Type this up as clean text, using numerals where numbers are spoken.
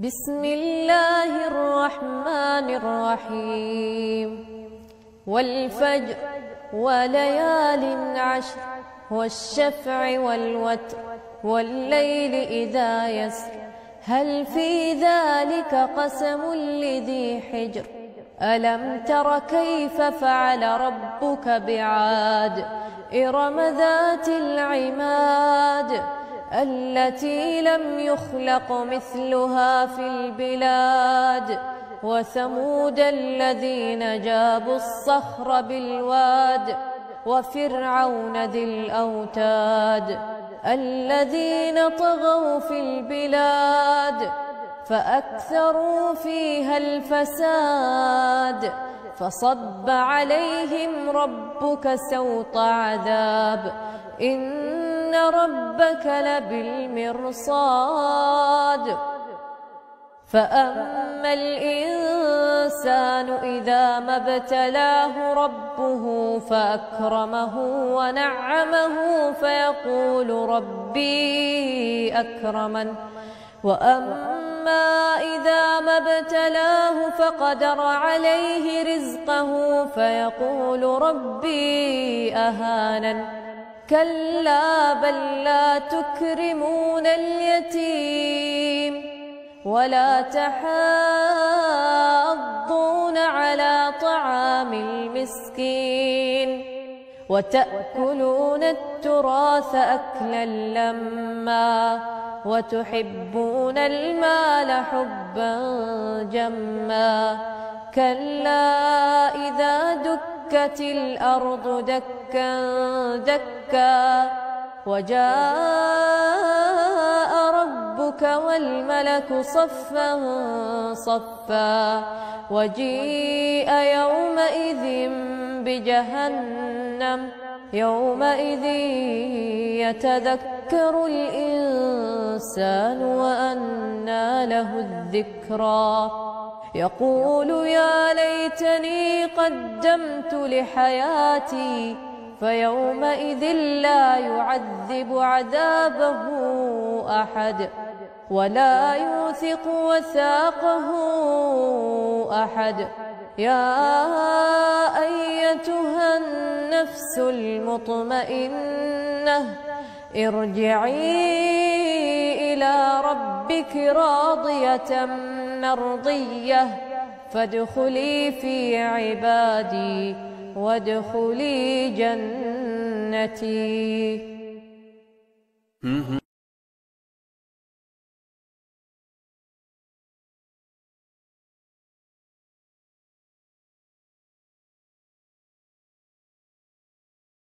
بسم الله الرحمن الرحيم والفجر وليال عشر والشفع والوتر والليل إذا يسر هل في ذلك قسم لذي حجر ألم تر كيف فعل ربك بعاد إرم ذات العماد التي لم يخلق مثلها في البلاد وثمود الذين جابوا الصخر بالواد وفرعون ذي الأوتاد الذين طغوا في البلاد فأكثروا فيها الفساد فصب عليهم ربك سوط عذاب إن ربك لبالمرصاد فأما الإنسان إذا ما ابتلاه ربه فأكرمه ونعمه فيقول ربي أكرمن وأما إذا ما ابتلاه فقدر عليه رزقه فيقول ربي أهانن كلا بل لا تكرمون اليتيم ولا تحاضون على طعام المسكين وتأكلون التراث أكلا لما وتحبون المال حبا جما كلا إذا دكت الأرض دكا دكا وجاء ربك والملك صفا صفا وجيء يومئذ بجهنم يومئذ يتذكر الإنسان وأنى له الذكرى يقول يا ليتني قدمت لحياتي فيومئذ لا يعذب عذابه أحد ولا يوثق وثاقه أحد يا أيتها النفس المطمئنة ارجعي إلى ربك راضية مرضية فادخلي في عبادي وادخلي جنتي.